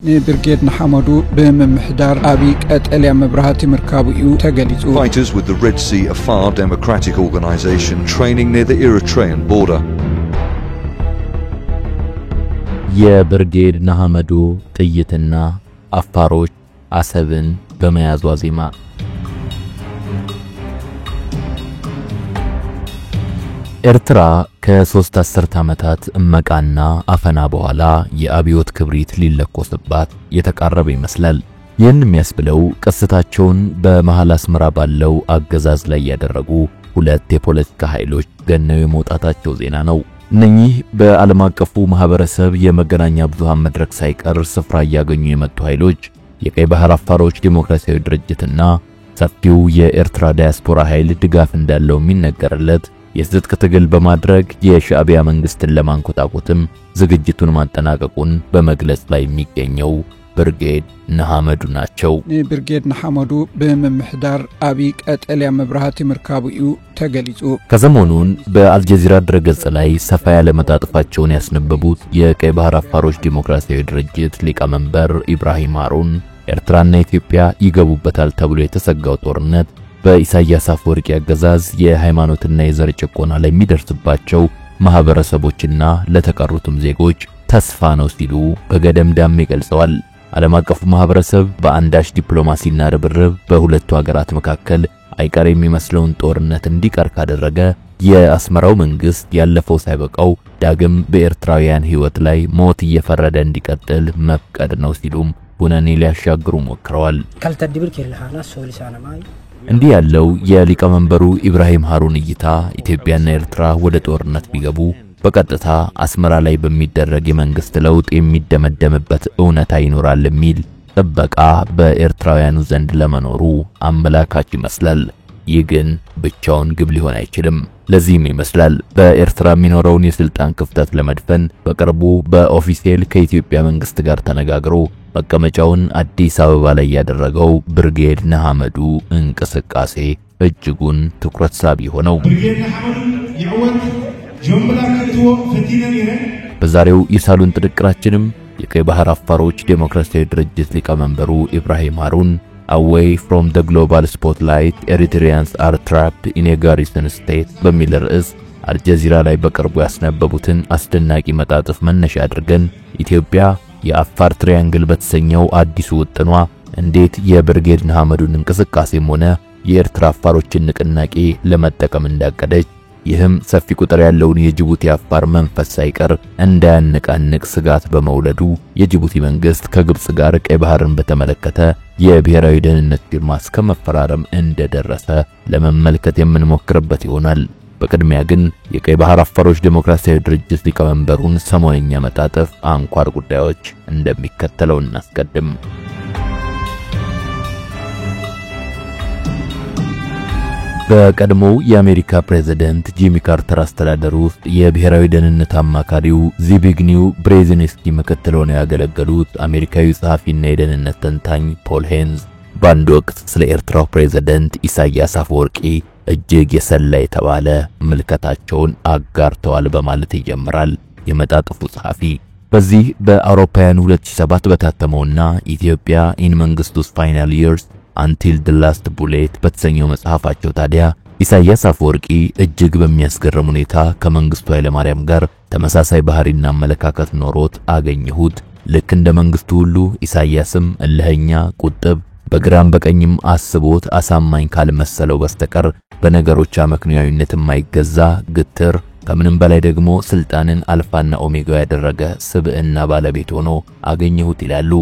ብርጌድ ንሓመዱ በመምሕዳር አቢቅ ቀጠልያ መብራህቲ ምርካቡኡ ተገሊጹ Fighters with the Red Sea Afar Democratic Organization training near the Eritrean border. የብርጌድ ንሓመዱ ጥይትና አፋሮች አሰብን በመያዝ ዋዜማ ኤርትራ ከ3 አስርት ዓመታት እመቃና አፈና በኋላ የአብዮት ክብሪት ሊለኮስባት የተቃረበ ይመስላል። ይህን የሚያስብለው ቀስታቸውን በመሃል አስመራ ባለው አገዛዝ ላይ ያደረጉ ሁለት የፖለቲካ ኃይሎች ገነው የመውጣታቸው ዜና ነው። እነኚህ በዓለም አቀፉ ማህበረሰብ የመገናኛ ብዙሃን መድረክ ሳይቀር ስፍራ ያገኙ የመጡ ኃይሎች የቀይ ባህር አፋሮች ዲሞክራሲያዊ ድርጅትና ሰፊው የኤርትራ ዳያስፖራ ኃይል ድጋፍ እንዳለው የሚነገርለት የትጥቅ ትግል በማድረግ የሻዕቢያ መንግስትን ለማንኮታኮትም ዝግጅቱን ማጠናቀቁን በመግለጽ ላይ የሚገኘው ብርጌድ ንሓመዱ ናቸው። ብርጌድ ንሓመዱ በመምሕዳር አቢቅ ቀጠልያ መብራህቲ ምርካቡኡ ተገሊጹ ከሰሞኑን በአልጀዚራ ድረገጽ ላይ ሰፋ ያለ መጣጥፋቸውን ያስነበቡት የቀይ ባህር አፋሮች ዲሞክራሲያዊ ድርጅት ሊቀመንበር ኢብራሂም ሃሩን ኤርትራና ኢትዮጵያ ይገቡበታል ተብሎ የተሰጋው ጦርነት በኢሳያስ አፈወርቂ አገዛዝ የሃይማኖትና የዘር ጭቆና ላይ የሚደርስባቸው ማህበረሰቦችና ለተቀሩትም ዜጎች ተስፋ ነው ሲሉ በገደምዳሜ ገልጸዋል። ዓለም አቀፉ ማህበረሰብ በአንዳች ዲፕሎማሲና ርብርብ በሁለቱ ሀገራት መካከል አይቀር የሚመስለውን ጦርነት እንዲቀር ካደረገ የአስመራው መንግስት ያለፈው ሳይበቃው ዳግም በኤርትራውያን ህይወት ላይ ሞት እየፈረደ እንዲቀጥል መፍቀድ ነው ሲሉም ሁነኔ ሊያሻግሩ ሞክረዋል። ካልተድብር ከለሃና ሶሊሳና ማይ እንዲህ ያለው የሊቀመንበሩ ኢብራሂም ሃሩን እይታ ኢትዮጵያና ኤርትራ ወደ ጦርነት ቢገቡ በቀጥታ አስመራ ላይ በሚደረግ የመንግስት ለውጥ የሚደመደምበት እውነታ ይኖራል የሚል ጥበቃ በኤርትራውያኑ ዘንድ ለመኖሩ አመላካች ይመስላል። ይህ ግን ብቻውን ግብ ሊሆን አይችልም። ለዚህም ይመስላል በኤርትራ የሚኖረውን የስልጣን ክፍተት ለመድፈን በቅርቡ በኦፊሴል ከኢትዮጵያ መንግስት ጋር ተነጋግሮ መቀመጫውን አዲስ አበባ ላይ ያደረገው ብርጌድ ንሓመዱ እንቅስቃሴ እጅጉን ትኩረት ሳቢ ሆነው ብርጌድ ንሓመዱ ይዕወት ጀምላ ከትዎ ፈቲነን ይረን በዛሬው የሳሎን ጥንቅራችንም የቀይ ባህር አፋሮች ዲሞክራሲያዊ ድርጅት ሊቀመንበሩ ኢብራሂም ሃሩን Away from the global spotlight, Eritreans are trapped in a garrison state በሚል ርዕስ አልጀዚራ ላይ በቅርቡ ያስነበቡትን አስደናቂ መጣጥፍ መነሻ አድርገን ኢትዮጵያ የአፋር ትሪያንግል በተሰኘው አዲሱ ውጥኗ እንዴት የብርጌድ ንሓመዱን እንቅስቃሴም ሆነ የኤርትራ አፋሮችን ንቅናቄ ለመጠቀም እንዳቀደች ይህም ሰፊ ቁጥር ያለውን የጅቡቲ አፋር መንፈስ ሳይቀር እንዳያነቃንቅ ስጋት በመውለዱ የጅቡቲ መንግስት ከግብጽ ጋር ቀይ ባህርን በተመለከተ የብሔራዊ ደህንነት ፊርማ እስከመፈራረም እንደደረሰ ለመመልከት የምንሞክርበት ይሆናል። በቅድሚያ ግን የቀይ ባህር አፋሮች ዲሞክራሲያዊ ድርጅት ሊቀመንበሩን ሰሞነኛ መጣጥፍ አንኳር ጉዳዮች እንደሚከተለው እናስቀድም። በቀድሞው የአሜሪካ ፕሬዝዳንት ጂሚ ካርተር አስተዳደር ውስጥ የብሔራዊ ደህንነት አማካሪው ዚቢግኒው ብሬዚንስኪ ምክትል ሆነው ያገለገሉት አሜሪካዊ ጸሐፊና የደህንነት ተንታኝ ፖል ሄንዝ በአንድ ወቅት ስለ ኤርትራው ፕሬዝዳንት ኢሳያስ አፈወርቂ እጅግ የሰላ የተባለ ምልከታቸውን አጋርተዋል በማለት ይጀምራል የመጣጥፉ ጸሐፊ። በዚህ በአውሮፓውያን 2007 በታተመውና ኢትዮጵያ ኢን መንግስቱስ ፋይናል ይርስ Until the Last Bullet በተሰኘው መጽሐፋቸው ታዲያ ኢሳያስ አፈወርቂ እጅግ በሚያስገርም ሁኔታ ከመንግስቱ ኃይለማርያም ጋር ተመሳሳይ ባህሪና አመለካከት ኖሮት አገኘሁት። ልክ እንደ መንግስቱ ሁሉ ኢሳያስም እልህኛ፣ ቁጥብ፣ በግራም በቀኝም አስቦት አሳማኝ ካልመሰለው በስተቀር በነገሮች አመክንዮአዊነት የማይገዛ ግትር፣ ከምንም በላይ ደግሞ ስልጣንን አልፋና ኦሜጋ ያደረገ ስብዕና ባለቤት ሆኖ አገኘሁት ይላሉ።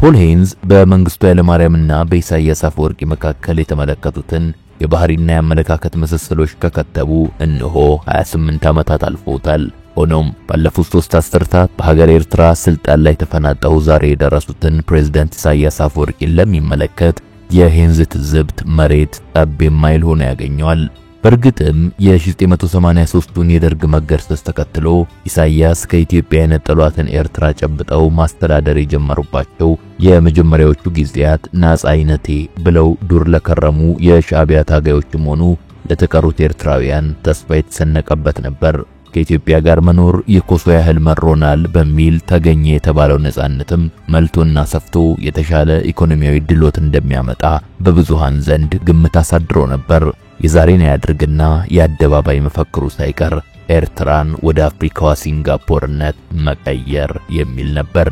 ፖል ሄንዝ በመንግስቱ ኃይለማርያምና በኢሳያስ አፈወርቂ መካከል የተመለከቱትን የባህሪና የአመለካከት መሰሰሎች ከከተቡ እነሆ 28 ዓመታት አልፈውታል። ሆኖም ባለፉት 3 አስርታት በሀገር ኤርትራ ስልጣን ላይ ተፈናጠው ዛሬ የደረሱትን ፕሬዝዳንት ኢሳያስ አፈወርቂን ለሚመለከት የሄንዝ ትዝብት መሬት ጠብ የማይል ሆኖ ያገኘዋል። በእርግጥም የ1983ቱን የደርግ መገርሰስ ተከትሎ ኢሳያስ ከኢትዮጵያ የነጠሏትን ኤርትራ ጨብጠው ማስተዳደር የጀመሩባቸው የመጀመሪያዎቹ ጊዜያት ናጻይነቴ ብለው ዱር ለከረሙ የሻዕቢያ ታጋዮችም ሆኑ ለተቀሩት ኤርትራውያን ተስፋ የተሰነቀበት ነበር። ከኢትዮጵያ ጋር መኖር የኮሶ ያህል መሮናል በሚል ተገኘ የተባለው ነጻነትም መልቶና ሰፍቶ የተሻለ ኢኮኖሚያዊ ድሎት እንደሚያመጣ በብዙሃን ዘንድ ግምት አሳድሮ ነበር። የዛሬን ያድርግና የአደባባይ መፈክሩ ሳይቀር ኤርትራን ወደ አፍሪካዋ ሲንጋፖርነት መቀየር የሚል ነበር።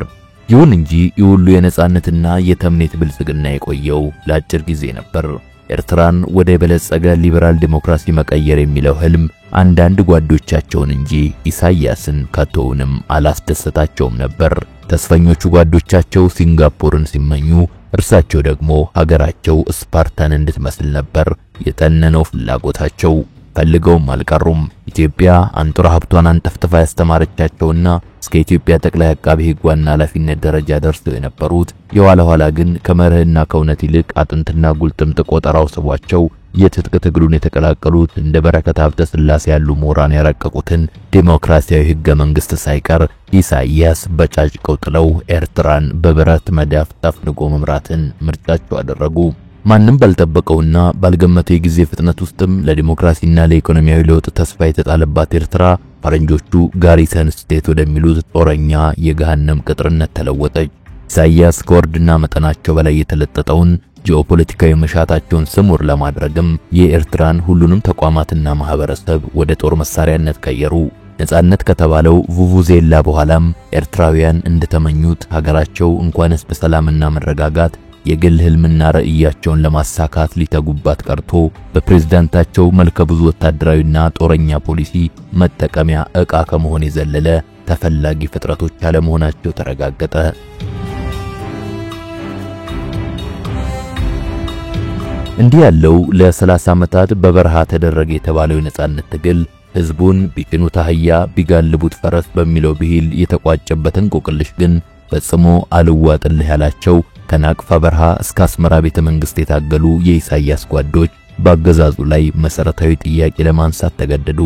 ይሁን እንጂ የሁሉ የነጻነትና የተምኔት ብልጽግና የቆየው ለአጭር ጊዜ ነበር። ኤርትራን ወደ የበለጸገ ሊበራል ዲሞክራሲ መቀየር የሚለው ህልም አንዳንድ ጓዶቻቸውን እንጂ ኢሳያስን ከቶውንም አላስደሰታቸውም ነበር። ተስፈኞቹ ጓዶቻቸው ሲንጋፖርን ሲመኙ፣ እርሳቸው ደግሞ ሀገራቸው ስፓርታን እንድትመስል ነበር የጠነነው ፍላጎታቸው። ፈልገውም አልቀሩም። ኢትዮጵያ አንጡራ ሀብቷን አንጠፍጥፋ ያስተማረቻቸውና እስከ ኢትዮጵያ ጠቅላይ አቃቤ ሕግ ዋና ኃላፊነት ደረጃ ደርሰው የነበሩት የኋላ ኋላ ግን ከመርህና ከእውነት ይልቅ አጥንትና ጉልጥምጥ ቆጠራው ስቧቸው የትጥቅ ትግሉን የተቀላቀሉት እንደ በረከት ሀብተ ሥላሴ ያሉ ምሁራን ያረቀቁትን ዴሞክራሲያዊ ሕገ መንግስት ሳይቀር ኢሳያስ በጫጭቀው ጥለው ኤርትራን በብረት መዳፍ ጠፍንጎ መምራትን ምርጫቸው አደረጉ። ማንም ባልጠበቀውና ባልገመተው የጊዜ ፍጥነት ውስጥም ለዲሞክራሲና ለኢኮኖሚያዊ ለውጥ ተስፋ የተጣለባት ኤርትራ ፈረንጆቹ ጋሪሰን ስቴት ወደሚሉት ጦረኛ የገሃነም ቅጥርነት ተለወጠች። ኢሳያስ ከወርድና መጠናቸው በላይ የተለጠጠውን ጂኦፖለቲካዊ መሻታቸውን ስሙር ለማድረግም የኤርትራን ሁሉንም ተቋማትና ማህበረሰብ ወደ ጦር መሳሪያነት ቀየሩ። ነጻነት ከተባለው ቡቡዜላ በኋላም ኤርትራውያን እንደተመኙት ሀገራቸው እንኳንስ በሰላምና መረጋጋት የግል ህልምና ራዕያቸውን ለማሳካት ሊተጉባት ቀርቶ በፕሬዝዳንታቸው መልከ ብዙ ወታደራዊና ጦረኛ ፖሊሲ መጠቀሚያ ዕቃ ከመሆን የዘለለ ተፈላጊ ፍጥረቶች አለመሆናቸው ተረጋገጠ። እንዲህ ያለው ለ30 ዓመታት በበረሃ ተደረገ የተባለው የነጻነት ትግል ህዝቡን ቢጭኑት አህያ ቢጋልቡት ፈረስ በሚለው ብሂል የተቋጨበት እንቆቅልሽ ግን ፈጽሞ አልዋጥልህ ያላቸው ከናቅፋ በረሃ እስከ አስመራ ቤተ መንግስት የታገሉ የኢሳያስ ጓዶች በአገዛዙ ላይ መሰረታዊ ጥያቄ ለማንሳት ተገደዱ።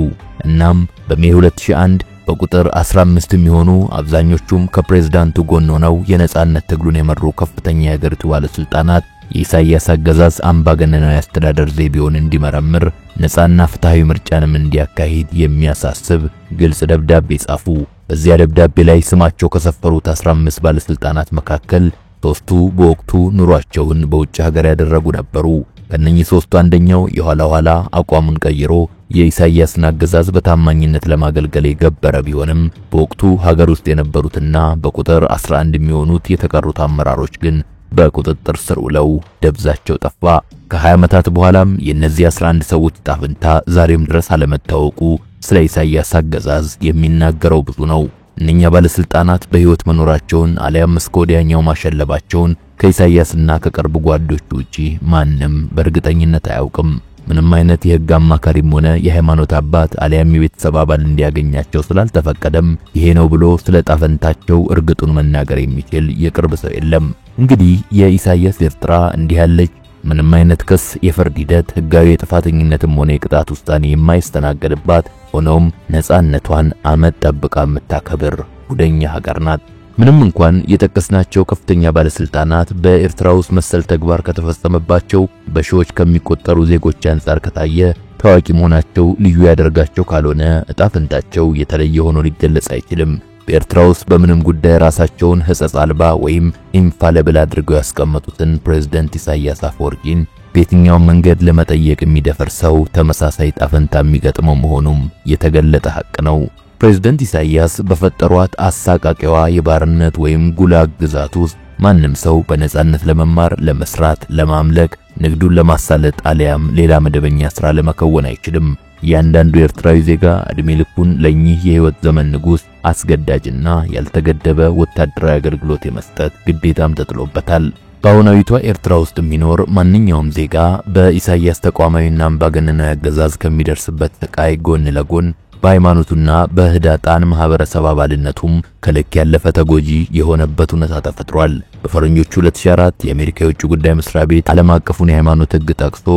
እናም በሜይ 2001 በቁጥር 15 የሚሆኑ አብዛኞቹም ከፕሬዝዳንቱ ጎን ሆነው የነጻነት ትግሉን የመሩ ከፍተኛ የሀገሪቱ ባለስልጣናት የኢሳያስ አገዛዝ አምባገነናዊ አስተዳደር ዘይቤውን እንዲመረምር ነጻና ፍትሃዊ ምርጫንም እንዲያካሂድ የሚያሳስብ ግልጽ ደብዳቤ ጻፉ። በዚያ ደብዳቤ ላይ ስማቸው ከሰፈሩት 15 ባለስልጣናት መካከል ሶስቱ በወቅቱ ኑሯቸውን በውጭ ሀገር ያደረጉ ነበሩ። ከነኚህ ሶስቱ አንደኛው የኋላ ኋላ አቋሙን ቀይሮ የኢሳያስን አገዛዝ በታማኝነት ለማገልገል የገበረ ቢሆንም በወቅቱ ሀገር ውስጥ የነበሩትና በቁጥር 11 የሚሆኑት የተቀሩት አመራሮች ግን በቁጥጥር ስር ውለው ደብዛቸው ጠፋ። ከ20 ዓመታት በኋላም የእነዚህ 11 ሰዎች ጣፍንታ ዛሬም ድረስ አለመታወቁ ስለ ኢሳያስ አገዛዝ የሚናገረው ብዙ ነው። እነኛ ባለስልጣናት በህይወት መኖራቸውን አሊያም እስከ ወዲያኛው ማሸለባቸውን ከኢሳያስና ከቅርብ ጓዶቹ ውጪ ማንም በእርግጠኝነት አያውቅም። ምንም አይነት የህግ አማካሪም ሆነ የሃይማኖት አባት አሊያም የቤተሰብ አባል እንዲያገኛቸው ስላልተፈቀደም ይሄ ነው ብሎ ስለ ጣፈንታቸው እርግጡን መናገር የሚችል የቅርብ ሰው የለም። እንግዲህ የኢሳያስ ኤርትራ እንዲህ ያለች ምንም አይነት ክስ፣ የፍርድ ሂደት፣ ህጋዊ የጥፋተኝነትም ሆነ የቅጣት ውሳኔ የማይስተናገድባት ሆኖም ነጻነቷን አመት ጠብቃ የምታከብር ጉደኛ ሀገር ናት። ምንም እንኳን የጠቀስናቸው ከፍተኛ ባለስልጣናት በኤርትራ ውስጥ መሰል ተግባር ከተፈጸመባቸው በሺዎች ከሚቆጠሩ ዜጎች አንፃር ከታየ ታዋቂ መሆናቸው ልዩ ያደርጋቸው ካልሆነ እጣ ፈንታቸው የተለየ ሆኖ ሊገለጽ አይችልም። በኤርትራ ውስጥ በምንም ጉዳይ ራሳቸውን ህጸጽ አልባ ወይም ኢንፋሌብል አድርገው ያስቀመጡትን ፕሬዝዳንት ኢሳያስ አፈወርቂን በየትኛው መንገድ ለመጠየቅ የሚደፈር ሰው ተመሳሳይ ጣፈንታ የሚገጥመው መሆኑም የተገለጠ ሐቅ ነው። ፕሬዝዳንት ኢሳያስ በፈጠሯት አሳቃቂዋ የባርነት ወይም ጉላግ ግዛት ውስጥ ማንም ሰው በነጻነት ለመማር፣ ለመስራት፣ ለማምለክ፣ ንግዱን ለማሳለጥ አሊያም ሌላ መደበኛ ስራ ለመከወን አይችልም። ያንዳንዱ ኤርትራዊ ዜጋ እድሜ ልኩን ለኚህ የህይወት ዘመን ንጉስ አስገዳጅና ያልተገደበ ወታደራዊ አገልግሎት የመስጠት ግዴታም ተጥሎበታል። በአሁናዊቷ ኤርትራ ውስጥ የሚኖር ማንኛውም ዜጋ በኢሳያስ ተቋማዊና አምባገነናዊ አገዛዝ ከሚደርስበት ስቃይ ጎን ለጎን በሃይማኖቱና በህዳጣን ማህበረሰብ አባልነቱም ከልክ ያለፈ ተጎጂ የሆነበት ሁኔታ ተፈጥሯል። በፈረንጆቹ 2004 የአሜሪካ የውጭ ጉዳይ መስሪያ ቤት ዓለም አቀፉን የሃይማኖት ህግ ጠቅሶ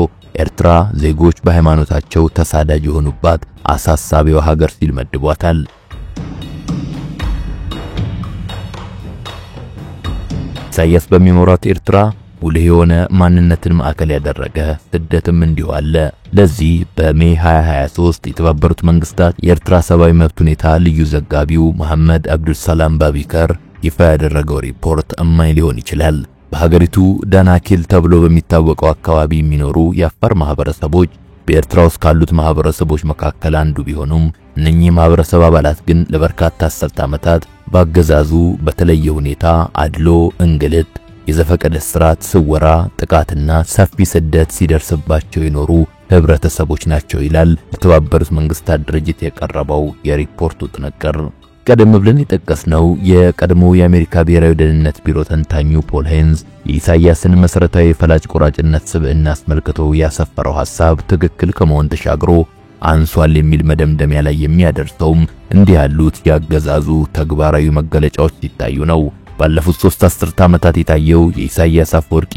ኤርትራ ዜጎች በሃይማኖታቸው ተሳዳጅ የሆኑባት አሳሳቢዋ ሀገር ሲል መድቧታል። ኢሳያስ በሚኖራት ኤርትራ ጉልህ የሆነ ማንነትን ማዕከል ያደረገ ስደትም እንዲሁ አለ። ለዚህ በሜ 2023 የተባበሩት መንግስታት የኤርትራ ሰብአዊ መብት ሁኔታ ልዩ ዘጋቢው መሐመድ አብዱልሰላም ባቢከር ይፋ ያደረገው ሪፖርት እማኝ ሊሆን ይችላል። በሀገሪቱ ዳናኪል ተብሎ በሚታወቀው አካባቢ የሚኖሩ የአፋር ማህበረሰቦች በኤርትራ ውስጥ ካሉት ማህበረሰቦች መካከል አንዱ ቢሆኑም እነኚህ ማህበረሰብ አባላት ግን ለበርካታ አስርት ዓመታት ባገዛዙ በተለየ ሁኔታ አድሎ፣ እንግልት፣ የዘፈቀደ እስራት፣ ስወራ፣ ጥቃትና ሰፊ ስደት ሲደርስባቸው የኖሩ ህብረተሰቦች ናቸው ይላል የተባበሩት መንግስታት ድርጅት የቀረበው የሪፖርቱ ጥንቅር። ቀደም ብለን የጠቀስነው የቀድሞ የአሜሪካ ብሔራዊ ደህንነት ቢሮ ተንታኙ ፖል ሄንዝ የኢሳያስን መሰረታዊ ፈላጭ ቆራጭነት ስብዕና አስመልክቶ ያሰፈረው ሐሳብ ትክክል ከመሆን ተሻግሮ አንሷል የሚል መደምደሚያ ላይ የሚያደርሰውም እንዲህ ያሉት ያገዛዙ ተግባራዊ መገለጫዎች ሲታዩ ነው። ባለፉት 3 አስርት ዓመታት የታየው የኢሳያስ አፈወርቂ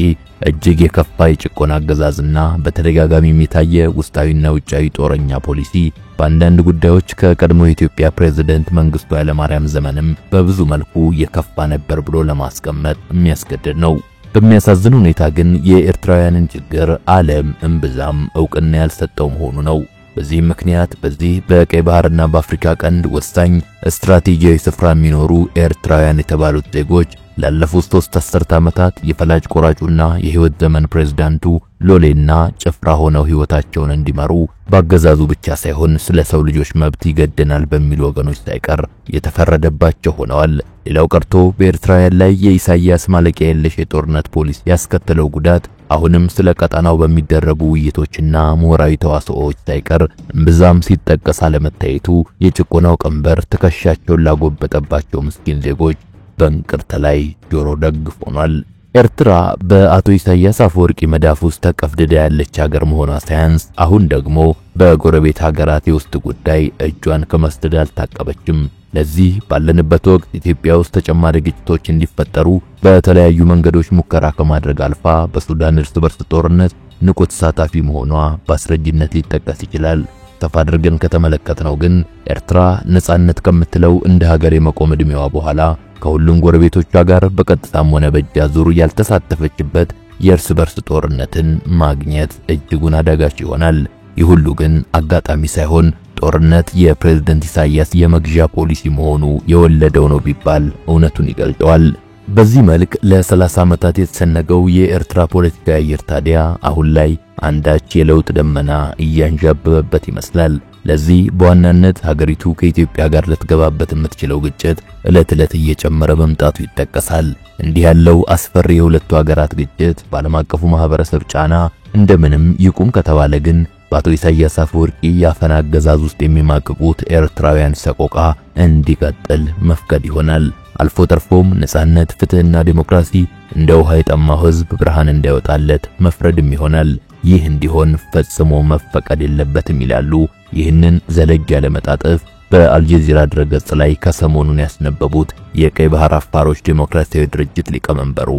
እጅግ የከፋ የጭቆና አገዛዝና በተደጋጋሚ የሚታየ ውስጣዊና ውጫዊ ጦረኛ ፖሊሲ በአንዳንድ ጉዳዮች ከቀድሞ የኢትዮጵያ ፕሬዝዳንት መንግስቱ ኃይለማርያም ዘመንም በብዙ መልኩ የከፋ ነበር ብሎ ለማስቀመጥ የሚያስገድድ ነው። በሚያሳዝን ሁኔታ ግን የኤርትራውያንን ችግር ዓለም እምብዛም ዕውቅና ያልሰጠው መሆኑ ነው። በዚህም ምክንያት በዚህ በቀይ ባህርና በአፍሪካ ቀንድ ወሳኝ ስትራቴጂያዊ ስፍራ የሚኖሩ ኤርትራውያን የተባሉት ዜጎች ላለፉት 3 አስርት ዓመታት የፈላጭ ቆራጩና የህይወት ዘመን ፕሬዝዳንቱ ሎሌና ጭፍራ ሆነው ህይወታቸውን እንዲመሩ ባገዛዙ ብቻ ሳይሆን ስለ ሰው ልጆች መብት ይገደናል በሚሉ ወገኖች ሳይቀር የተፈረደባቸው ሆነዋል። ሌላው ቀርቶ በኤርትራውያን ላይ የኢሳያስ ማለቂያ የለሽ የጦርነት ፖሊሲ ያስከተለው ጉዳት አሁንም ስለ ቀጣናው በሚደረጉ ውይይቶችና ምሁራዊ ተዋስኦዎች ሳይቀር እምብዛም ሲጠቀስ አለመታየቱ የጭቆናው ቀንበር ትከሻቸውን ላጎበጠባቸው ምስኪን ዜጎች በእንቅርት ላይ ጆሮ ደግፍ ሆኗል። ኤርትራ በአቶ ኢሳያስ አፈወርቂ መዳፍ ውስጥ ተቀፍድዳ ያለች ሀገር መሆኗ ሳያንስ አሁን ደግሞ በጎረቤት ሀገራት የውስጥ ጉዳይ እጇን ከመስደድ አልታቀበችም። ለዚህ ባለንበት ወቅት ኢትዮጵያ ውስጥ ተጨማሪ ግጭቶች እንዲፈጠሩ በተለያዩ መንገዶች ሙከራ ከማድረግ አልፋ በሱዳን እርስ በርስ ጦርነት ንቁ ተሳታፊ መሆኗ በአስረጅነት ሊጠቀስ ይችላል። ሰፋ አድርገን ከተመለከትነው ግን ኤርትራ ነጻነት ከምትለው እንደ ሀገር የመቆም ዕድሜዋ በኋላ ከሁሉም ጎረቤቶቿ ጋር በቀጥታም ሆነ በእጅ አዙር ያልተሳተፈችበት የእርስ በርስ ጦርነትን ማግኘት እጅጉን አዳጋች ይሆናል። ይህ ሁሉ ግን አጋጣሚ ሳይሆን ጦርነት የፕሬዝዳንት ኢሳያስ የመግዣ ፖሊሲ መሆኑ የወለደው ነው ቢባል እውነቱን ይገልጠዋል። በዚህ መልክ ለ30 ዓመታት የተሰነገው የኤርትራ ፖለቲካዊ አየር ታዲያ አሁን ላይ አንዳች የለውጥ ደመና እያንዣበበበት ይመስላል። ለዚህ በዋናነት ሀገሪቱ ከኢትዮጵያ ጋር ልትገባበት የምትችለው ግጭት ዕለት ዕለት እየጨመረ መምጣቱ ይጠቀሳል። እንዲህ ያለው አስፈሪ የሁለቱ ሀገራት ግጭት በዓለም አቀፉ ማህበረሰብ ጫና እንደምንም ይቁም ከተባለ ግን በአቶ ኢሳያስ አፈወርቂ የአፈና አገዛዝ ውስጥ የሚማቅቁት ኤርትራውያን ሰቆቃ እንዲቀጥል መፍቀድ ይሆናል። አልፎ ተርፎም ነጻነት፣ ፍትህና ዲሞክራሲ እንደ ውሃ የጠማው ህዝብ ብርሃን እንዳይወጣለት መፍረድም ይሆናል። ይህ እንዲሆን ፈጽሞ መፈቀድ የለበትም ይላሉ ይህንን ዘለግ ያለ መጣጥፍ በአልጀዚራ ድረገጽ ላይ ከሰሞኑን ያስነበቡት የቀይ ባህር አፋሮች ዲሞክራሲያዊ ድርጅት ሊቀመንበሩ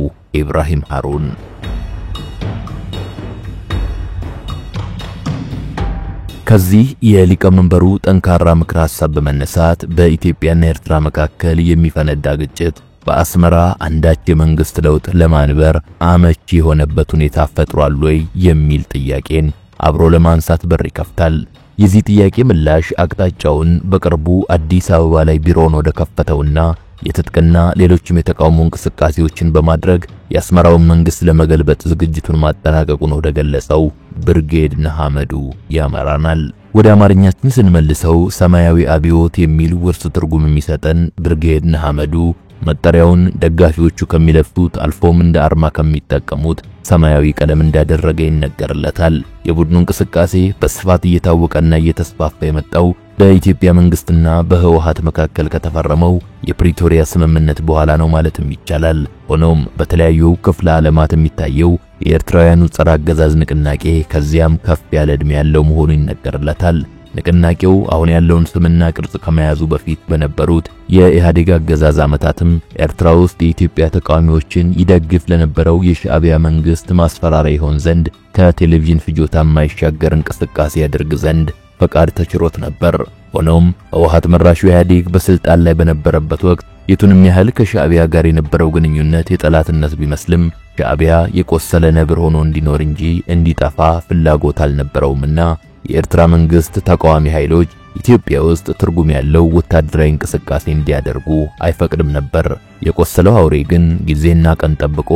ኢብራሂም ሃሩን። ከዚህ የሊቀመንበሩ ጠንካራ ምክር ሐሳብ በመነሳት በኢትዮጵያና ኤርትራ መካከል የሚፈነዳ ግጭት በአስመራ አንዳች የመንግስት ለውጥ ለማንበር አመቺ የሆነበት ሁኔታ ፈጥሯል ወይ የሚል ጥያቄን አብሮ ለማንሳት በር ይከፍታል። የዚህ ጥያቄ ምላሽ አቅጣጫውን በቅርቡ አዲስ አበባ ላይ ቢሮውን ወደ ከፈተውና የትጥቅና ሌሎችም የተቃውሞ እንቅስቃሴዎችን በማድረግ የአስመራውን መንግስት ለመገልበጥ ዝግጅቱን ማጠናቀቁን ወደ ገለጸው ብርጌድ ንሓመዱ ያመራናል። ወደ አማርኛችን ስንመልሰው ሰማያዊ አብዮት የሚል ውርስ ትርጉም የሚሰጠን ብርጌድ ንሓመዱ መጠሪያውን ደጋፊዎቹ ከሚለብሱት አልፎም እንደ አርማ ከሚጠቀሙት ሰማያዊ ቀለም እንዳደረገ ይነገርለታል። የቡድኑ እንቅስቃሴ በስፋት እየታወቀና እየተስፋፋ የመጣው በኢትዮጵያ መንግስትና በህወሓት መካከል ከተፈረመው የፕሪቶሪያ ስምምነት በኋላ ነው ማለትም ይቻላል። ሆኖም በተለያዩ ክፍለ ዓለማት የሚታየው የኤርትራውያኑ ጸረ አገዛዝ ንቅናቄ ከዚያም ከፍ ያለ ዕድሜ ያለው መሆኑ ይነገርለታል። ንቅናቄው አሁን ያለውን ስምና ቅርጽ ከመያዙ በፊት በነበሩት የኢህአዴግ አገዛዝ ዓመታትም ኤርትራ ውስጥ የኢትዮጵያ ተቃዋሚዎችን ይደግፍ ለነበረው የሻዕቢያ መንግስት ማስፈራሪያ ይሆን ዘንድ ከቴሌቪዥን ፍጆታ የማይሻገር እንቅስቃሴ ያደርግ ዘንድ ፈቃድ ተችሮት ነበር። ሆኖም ህወሓት መራሹ ኢህአዴግ በስልጣን ላይ በነበረበት ወቅት የቱንም ያህል ከሻዕቢያ ጋር የነበረው ግንኙነት የጠላትነት ቢመስልም ሻዕቢያ የቆሰለ ነብር ሆኖ እንዲኖር እንጂ እንዲጠፋ ፍላጎት አልነበረውምና የኤርትራ መንግስት ተቃዋሚ ኃይሎች ኢትዮጵያ ውስጥ ትርጉም ያለው ወታደራዊ እንቅስቃሴ እንዲያደርጉ አይፈቅድም ነበር። የቆሰለው አውሬ ግን ጊዜና ቀን ጠብቆ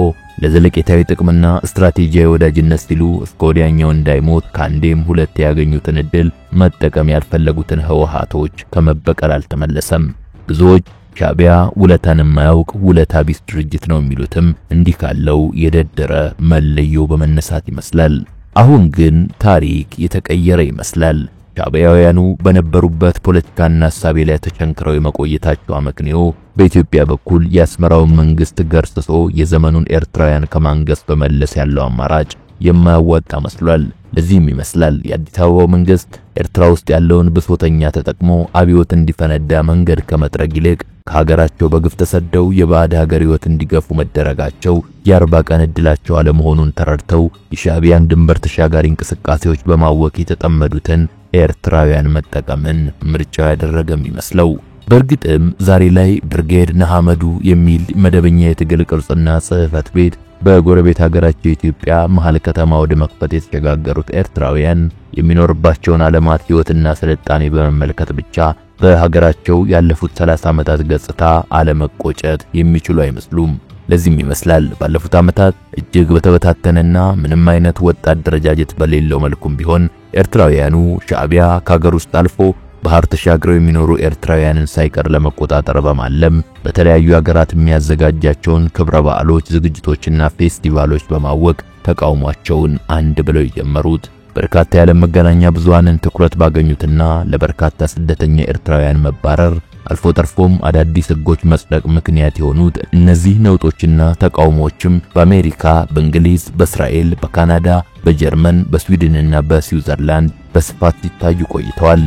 ለዘለቄታዊ ጥቅምና ስትራቴጂያዊ ወዳጅነት ሲሉ እስከ ወዲያኛው እንዳይሞት ካንዴም ሁለት ያገኙትን እድል መጠቀም ያልፈለጉትን ህወሓቶች ከመበቀል አልተመለሰም። ብዙዎች ሻዕቢያ ውለታን የማያውቅ ውለታ ቢስ ድርጅት ነው የሚሉትም እንዲህ ካለው የደደረ መለዮ በመነሳት ይመስላል። አሁን ግን ታሪክ የተቀየረ ይመስላል። ሻዕቢያውያኑ በነበሩበት ፖለቲካና ሐሳቤ ላይ ተቸንክረው የመቆየታቸው አመክንዮ በኢትዮጵያ በኩል የአስመራውን መንግስት ገርስሶ የዘመኑን ኤርትራውያን ከማንገስ በመለስ ያለው አማራጭ የማያዋጣ መስሏል። ለዚህም ይመስላል የአዲስ አበባው መንግስት ኤርትራ ውስጥ ያለውን ብሶተኛ ተጠቅሞ አብዮት እንዲፈነዳ መንገድ ከመጥረግ ይልቅ ከሀገራቸው በግፍ ተሰደው የባዕድ ሀገር ህይወት እንዲገፉ መደረጋቸው የ40 ቀን እድላቸው አለመሆኑን ተረድተው የሻዕቢያን ድንበር ተሻጋሪ እንቅስቃሴዎች በማወክ የተጠመዱትን ኤርትራውያን መጠቀምን ምርጫው ያደረገም ይመስለው። በእርግጥም ዛሬ ላይ ብርጌድ ንሓመዱ የሚል መደበኛ የትግል ቅርጽና ጽህፈት ቤት በጎረቤት ሀገራቸው ኢትዮጵያ መሃል ከተማ ወደ መክፈት የተሸጋገሩት ኤርትራውያን የሚኖርባቸውን ዓለማት ህይወትና ስልጣኔ በመመልከት ብቻ በሀገራቸው ያለፉት 30 ዓመታት ገጽታ አለመቆጨት የሚችሉ አይመስሉም። ለዚህም ይመስላል ባለፉት ዓመታት እጅግ በተበታተነና ምንም አይነት ወጥ አደረጃጀት በሌለው መልኩም ቢሆን ኤርትራውያኑ ሻዕቢያ ከሀገር ውስጥ አልፎ ባህር ተሻግረው የሚኖሩ ኤርትራውያንን ሳይቀር ለመቆጣጠር በማለም በተለያዩ ሀገራት የሚያዘጋጃቸውን ክብረ በዓሎች፣ ዝግጅቶችና ፌስቲቫሎች በማወቅ ተቃውሟቸውን አንድ ብለው የጀመሩት በርካታ የዓለም መገናኛ ብዙሃንን ትኩረት ባገኙትና ለበርካታ ስደተኛ ኤርትራውያን መባረር አልፎ ተርፎም አዳዲስ ህጎች መጽደቅ ምክንያት የሆኑት እነዚህ ነውጦችና ተቃውሞዎችም በአሜሪካ፣ በእንግሊዝ፣ በእስራኤል፣ በካናዳ፣ በጀርመን፣ በስዊድንና በስዊዘርላንድ በስፋት ሲታዩ ቆይተዋል።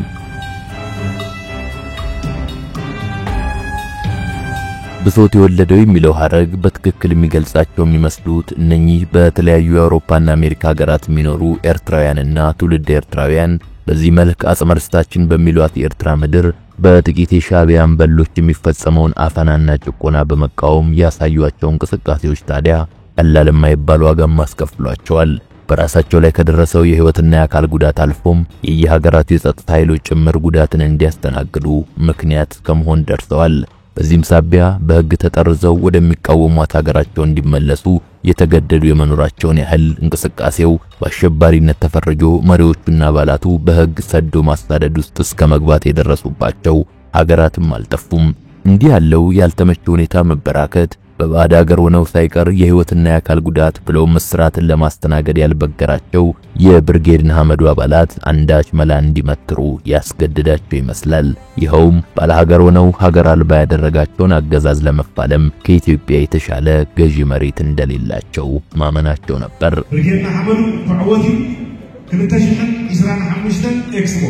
ብሶት የወለደው የሚለው ሐረግ በትክክል የሚገልጻቸው የሚመስሉት እነኚህ በተለያዩ የአውሮፓና አሜሪካ ሀገራት የሚኖሩ ኤርትራውያንና ትውልድ ኤርትራውያን በዚህ መልክ አጽመርስታችን በሚሏት የኤርትራ ምድር በጥቂት የሻዕቢያን በሎች የሚፈጸመውን አፈናና ጭቆና በመቃወም ያሳዩአቸው እንቅስቃሴዎች ታዲያ ቀላል የማይባል ዋጋም አስከፍሏቸዋል። በራሳቸው ላይ ከደረሰው የህይወትና የአካል ጉዳት አልፎም የየሀገራቱ የጸጥታ ኃይሎች ጭምር ጉዳትን እንዲያስተናግዱ ምክንያት ከመሆን ደርሰዋል። በዚህም ሳቢያ በህግ ተጠርዘው ወደሚቃወሟት ሀገራቸው እንዲመለሱ የተገደዱ የመኖራቸውን ያህል እንቅስቃሴው በአሸባሪነት ተፈርጆ መሪዎቹና አባላቱ በህግ ሰዶ ማሳደድ ውስጥ እስከ መግባት የደረሱባቸው ሀገራትም አልጠፉም። እንዲህ ያለው ያልተመቸ ሁኔታ መበራከት በባዕድ ሀገር ሆነው ሳይቀር የህይወትና የአካል ጉዳት ብለው መስራትን ለማስተናገድ ያልበገራቸው የብርጌድ ንሓመዱ አባላት አንዳች መላ እንዲመትሩ ያስገድዳቸው ይመስላል። ይኸውም ባለሀገር ሆነው ሀገር አልባ ያደረጋቸውን አገዛዝ ለመፋለም ከኢትዮጵያ የተሻለ ገዢ መሬት እንደሌላቸው ማመናቸው ነበር። ብርጌድ ንሓመዱ ብዕወቲ 2025 ኤክስፖ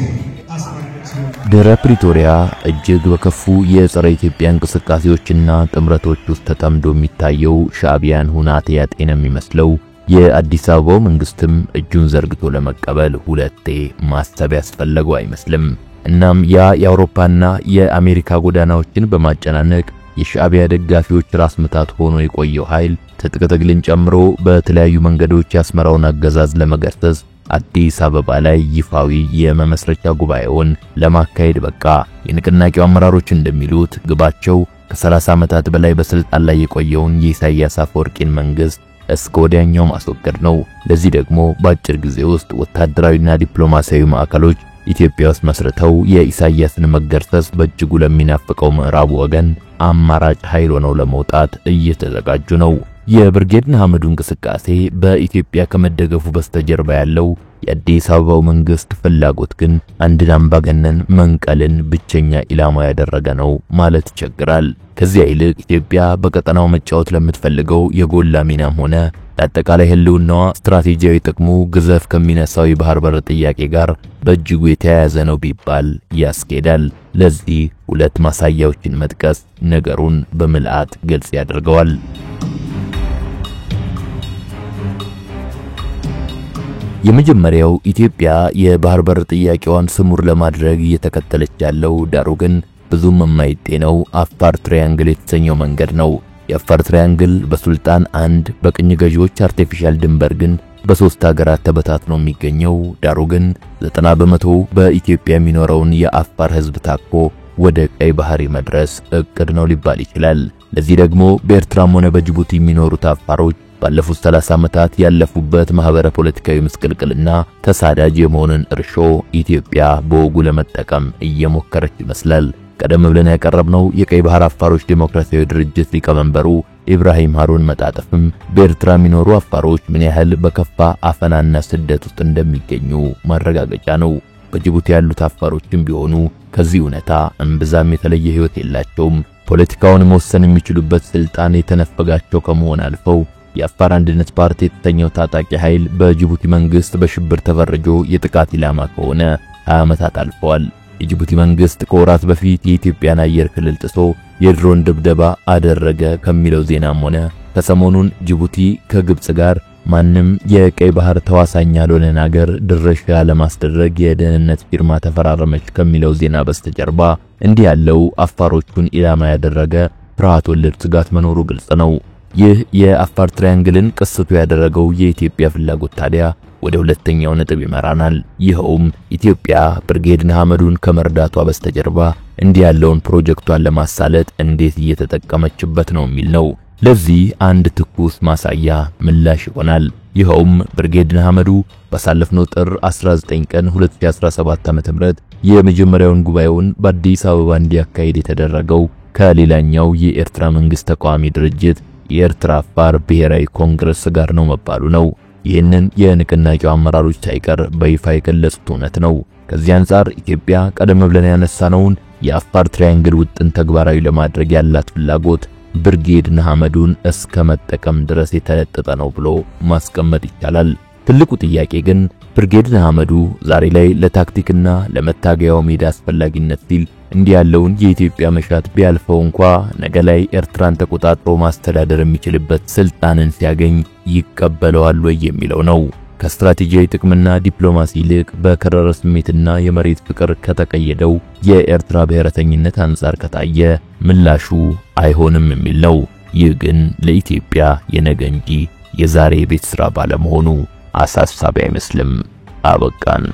ድህረ ፕሪቶሪያ እጅግ በከፉ የጸረ ኢትዮጵያ እንቅስቃሴዎችና ጥምረቶች ውስጥ ተጠምዶ የሚታየው ሻዕቢያን ሁናቴ ያጤነ የሚመስለው የአዲስ አበባው መንግስትም እጁን ዘርግቶ ለመቀበል ሁለቴ ማሰብ ያስፈለገው አይመስልም። እናም ያ የአውሮፓና የአሜሪካ ጎዳናዎችን በማጨናነቅ የሻዕቢያ ደጋፊዎች ራስ ምታት ሆኖ የቆየው ኃይል ትጥቅ ትግልን ጨምሮ በተለያዩ መንገዶች ያስመራውን አገዛዝ ለመገርሰስ አዲስ አበባ ላይ ይፋዊ የመመስረቻ ጉባኤውን ለማካሄድ በቃ። የንቅናቄው አመራሮች እንደሚሉት ግባቸው ከ30 ዓመታት በላይ በስልጣን ላይ የቆየውን የኢሳያስ አፈወርቂን መንግስት እስከ ወዲያኛው ማስወገድ ነው። ለዚህ ደግሞ በአጭር ጊዜ ውስጥ ወታደራዊና ዲፕሎማሲያዊ ማዕከሎች ኢትዮጵያ ውስጥ መስርተው የኢሳያስን መገርሰስ በእጅጉ ለሚናፍቀው ምዕራቡ ወገን አማራጭ ኃይል ሆነው ለመውጣት እየተዘጋጁ ነው። የብርጌድ ንሓመዱ እንቅስቃሴ በኢትዮጵያ ከመደገፉ በስተጀርባ ያለው የአዲስ አበባው መንግስት ፍላጎት ግን አንድን አምባገነን መንቀልን ብቸኛ ኢላማ ያደረገ ነው ማለት ይቸግራል። ከዚያ ይልቅ ኢትዮጵያ በቀጠናው መጫወት ለምትፈልገው የጎላ ሚናም ሆነ ለአጠቃላይ ህልውናዋ ስትራቴጂያዊ ጥቅሙ ግዘፍ ከሚነሳው የባህር በር ጥያቄ ጋር በእጅጉ የተያያዘ ነው ቢባል ያስኬዳል። ለዚህ ሁለት ማሳያዎችን መጥቀስ ነገሩን በምልአት ግልጽ ያደርገዋል። የመጀመሪያው ኢትዮጵያ የባህር በር ጥያቄዋን ስሙር ለማድረግ እየተከተለች ያለው ዳሩ ግን ብዙም የማይጤነው አፋር ትራያንግል የተሰኘው መንገድ ነው። የአፋር ትራያንግል በሱልጣን አንድ በቅኝ ገዢዎች አርቲፊሻል ድንበር ግን በሶስት ሀገራት ተበታትኖ የሚገኘው ዳሩ ግን 90% በኢትዮጵያ የሚኖረውን የአፋር ህዝብ ታኮ ወደ ቀይ ባህር መድረስ እቅድ ነው ሊባል ይችላል። ለዚህ ደግሞ በኤርትራም ሆነ በጅቡቲ የሚኖሩት አፋሮች ባለፉት 30 ዓመታት ያለፉበት ማህበረ ፖለቲካዊ ምስቅልቅልና ተሳዳጅ የመሆንን እርሾ ኢትዮጵያ በወጉ ለመጠቀም እየሞከረች ይመስላል። ቀደም ብለን ያቀረብነው የቀይ ባህር አፋሮች ዲሞክራሲያዊ ድርጅት ሊቀመንበሩ ኢብራሂም ሃሩን መጣጥፍም በኤርትራ የሚኖሩ አፋሮች ምን ያህል በከፋ አፈናና ስደት ውስጥ እንደሚገኙ ማረጋገጫ ነው። በጅቡቲ ያሉት አፋሮችም ቢሆኑ ከዚህ እውነታ እምብዛም የተለየ ህይወት የላቸውም። ፖለቲካውን መወሰን የሚችሉበት ስልጣን የተነፈጋቸው ከመሆን አልፈው የአፋር አንድነት ፓርቲ የተሰኘው ታጣቂ ኃይል በጅቡቲ መንግስት በሽብር ተፈርጆ የጥቃት ኢላማ ከሆነ 20 ዓመታት አልፈዋል። የጅቡቲ መንግስት ከወራት በፊት የኢትዮጵያን አየር ክልል ጥሶ የድሮን ድብደባ አደረገ ከሚለው ዜናም ሆነ ከሰሞኑን ጅቡቲ ከግብጽ ጋር ማንም የቀይ ባህር ተዋሳኝ ያልሆነን ሀገር ድርሻ ለማስደረግ የደህንነት ፊርማ ተፈራረመች ከሚለው ዜና በስተጀርባ እንዲህ ያለው አፋሮቹን ኢላማ ያደረገ ፍርሃት ወለድ ስጋት መኖሩ ግልጽ ነው። ይህ የአፋር ትራያንግልን ቅስቱ ያደረገው የኢትዮጵያ ፍላጎት ታዲያ ወደ ሁለተኛው ነጥብ ይመራናል። ይኸውም ኢትዮጵያ ብርጌድ ንሓመዱን ከመርዳቷ በስተጀርባ እንዲህ ያለውን ፕሮጀክቷን ለማሳለጥ እንዴት እየተጠቀመችበት ነው የሚል ነው። ለዚህ አንድ ትኩስ ማሳያ ምላሽ ይሆናል። ይኸውም ብርጌድ ንሓመዱ ባሳለፍነው ጥር 19 ቀን 2017 ዓ.ም የመጀመሪያውን ጉባኤውን በአዲስ አበባ እንዲያካሂድ የተደረገው ከሌላኛው የኤርትራ መንግስት ተቃዋሚ ድርጅት የኤርትራ አፋር ብሔራዊ ኮንግረስ ጋር ነው መባሉ ነው። ይህንን የንቅናቄው አመራሮች ሳይቀር በይፋ የገለጹት እውነት ነው። ከዚህ አንፃር ኢትዮጵያ ቀደም ብለን ያነሳነውን የአፋር ትራያንግል ውጥን ተግባራዊ ለማድረግ ያላት ፍላጎት ብርጌድ ንሓመዱን እስከ መጠቀም ድረስ የተለጠጠ ነው ብሎ ማስቀመጥ ይቻላል። ትልቁ ጥያቄ ግን ብርጌድ ንሓመዱ ዛሬ ላይ ለታክቲክና ለመታገያው ሜዳ አስፈላጊነት ሲል እንዲህ ያለውን የኢትዮጵያ መሻት ቢያልፈው እንኳ ነገ ላይ ኤርትራን ተቆጣጥሮ ማስተዳደር የሚችልበት ስልጣንን ሲያገኝ ይቀበለዋል ወይ የሚለው ነው። ከስትራቴጂያዊ ጥቅምና ዲፕሎማሲ ይልቅ በከረረ ስሜትና የመሬት ፍቅር ከተቀየደው የኤርትራ ብሔረተኝነት አንፃር ከታየ ምላሹ አይሆንም የሚል ነው። ይህ ግን ለኢትዮጵያ የነገ እንጂ የዛሬ ቤት ስራ ባለመሆኑ አሳሳቢ አይመስልም። አበቃን።